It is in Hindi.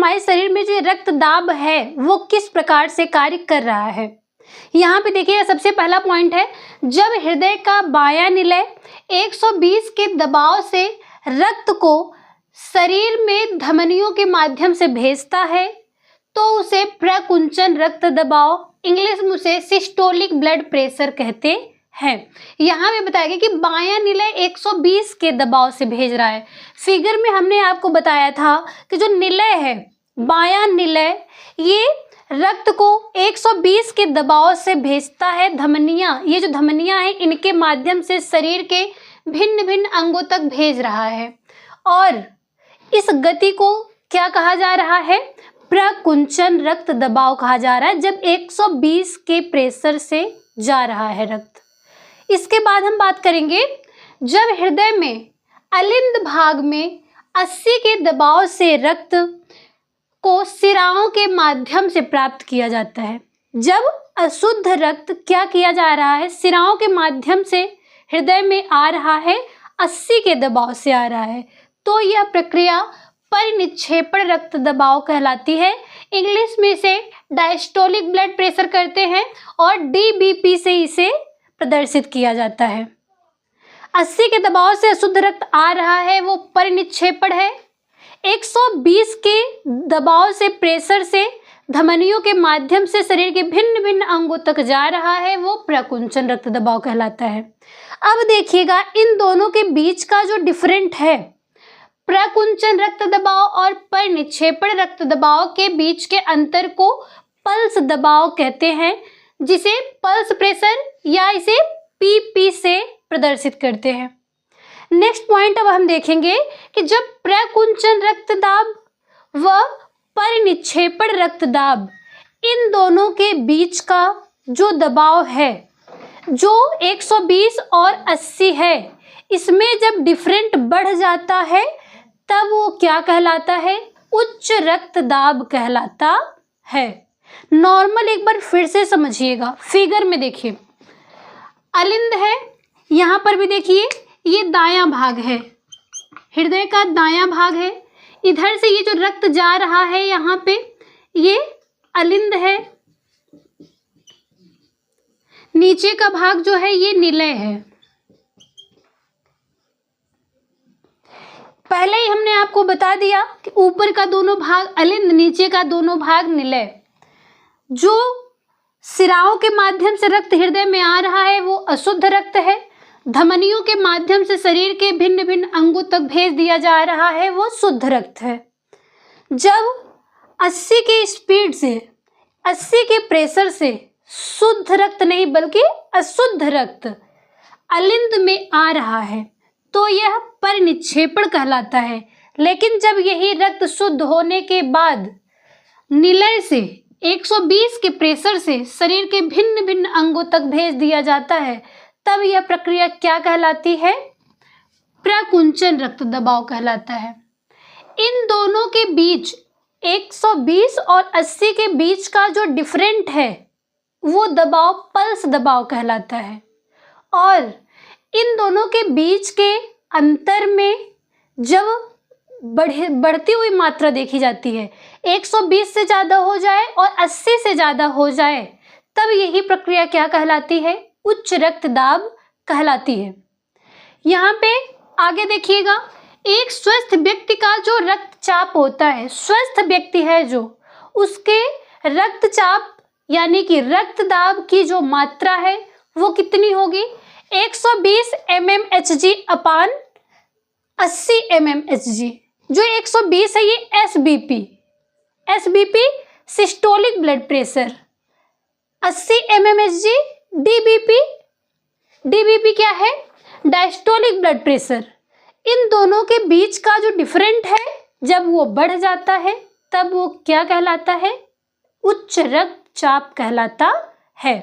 हमारे शरीर में जो रक्त दाब है वो किस प्रकार से कार्य कर रहा है। यहाँ पे देखिए सबसे पहला पॉइंट है, जब हृदय का बायां निलय 120 के दबाव से रक्त को शरीर में धमनियों के माध्यम से भेजता है तो उसे प्रकुंचन रक्त दबाव, इंग्लिश में उसे सिस्टोलिक ब्लड प्रेशर कहते हैं। यहाँ पे बताया गया कि बायां निलय 120 के दबाव से भेज रहा है। फिगर में हमने आपको बताया था कि जो निलय है, बायां निलय, ये रक्त को 120 के दबाव से भेजता है। धमनियां, ये जो धमनियां हैं इनके माध्यम से शरीर के भिन्न भिन्न अंगों तक भेज रहा है और इस गति को क्या कहा जा रहा है, प्रकुंचन रक्त दबाव कहा जा रहा है, जब 120 के प्रेशर से जा रहा है रक्त। इसके बाद हम बात करेंगे, जब हृदय में अलिंद भाग में 80 के दबाव से रक्त को सिराओं के माध्यम से प्राप्त किया जाता है। जब अशुद्ध रक्त क्या किया जा रहा है, सिराओं के माध्यम से हृदय में आ रहा है, 80 के दबाव से आ रहा है, तो यह प्रक्रिया परिनिक्षेपण रक्त दबाव कहलाती है। इंग्लिश में इसे डायस्टोलिक ब्लड प्रेशर करते हैं और DBP से इसे प्रदर्शित किया जाता है। 80 के दबाव से अशुद्ध रक्त आ रहा है वो परिनिक्षेपण है। 120 के दबाव से प्रेशर से धमनियों के माध्यम से शरीर के भिन्न भिन्न अंगों तक जा रहा है वो प्रकुंचन रक्त दबाव कहलाता है। अब देखिएगा इन दोनों के बीच का जो डिफरेंट है, प्रकुंचन रक्त दबाव और परिनिक्षेपण रक्त दबाव के बीच के अंतर को पल्स दबाव कहते हैं, जिसे पल्स प्रेशर या इसे PP से प्रदर्शित करते हैं। नेक्स्ट पॉइंट अब हम देखेंगे कि जब प्रकुंचन रक्तदाब व परिनिक्षेपण रक्तदाब, इन दोनों के बीच का जो दबाव है जो 120 और 80 है, इसमें जब डिफरेंट बढ़ जाता है तब वो क्या कहलाता है, उच्च रक्तदाब कहलाता है। नॉर्मल एक बार फिर से समझिएगा, फिगर में देखिए अलिंद है, यहाँ पर भी देखिए ये दायां भाग है, हृदय का दायां भाग है, इधर से ये जो रक्त जा रहा है यहाँ पे ये अलिंद है, नीचे का भाग जो है ये निलय है। पहले ही हमने आपको बता दिया कि ऊपर का दोनों भाग अलिंद, नीचे का दोनों भाग निलय। जो सिराओं के माध्यम से रक्त हृदय में आ रहा है वो अशुद्ध रक्त है, धमनियों के माध्यम से शरीर के भिन्न भिन्न अंगों तक भेज दिया जा रहा है वो शुद्ध रक्त है। जब 80 के स्पीड से, 80 के प्रेशर से शुद्ध रक्त नहीं बल्कि अशुद्ध रक्त अलिंद में आ रहा है तो यह परिनिक्षेपण कहलाता है। लेकिन जब यही रक्त शुद्ध होने के बाद निलय से 120 के प्रेशर से शरीर के भिन्न भिन्न अंगों तक भेज दिया जाता है तब यह प्रक्रिया क्या कहलाती है, प्रकुंचन रक्त दबाव कहलाता है। इन दोनों के बीच 120 और 80 के बीच का जो डिफरेंट है वो दबाव पल्स दबाव कहलाता है और इन दोनों के बीच के अंतर में जब बढ़ती हुई मात्रा देखी जाती है, 120 से ज़्यादा हो जाए और 80 से ज़्यादा हो जाए तब यही प्रक्रिया क्या कहलाती है, उच्च रक्तदाब कहलाती है। यहाँ पे आगे देखिएगा, एक स्वस्थ व्यक्ति का जो रक्तचाप होता है, स्वस्थ व्यक्ति है जो, उसके रक्तचाप यानी कि रक्तदाब की जो मात्रा है वो कितनी होगी, 120 mmHg अपान 80 mmHg। जो 120 है ये SBP systolic blood pressure, 80 mmHg DBP क्या है, डायस्टोलिक ब्लड प्रेशर। इन दोनों के बीच का जो डिफरेंट है जब वो बढ़ जाता है तब वो क्या कहलाता है, उच्च रक्तचाप कहलाता है।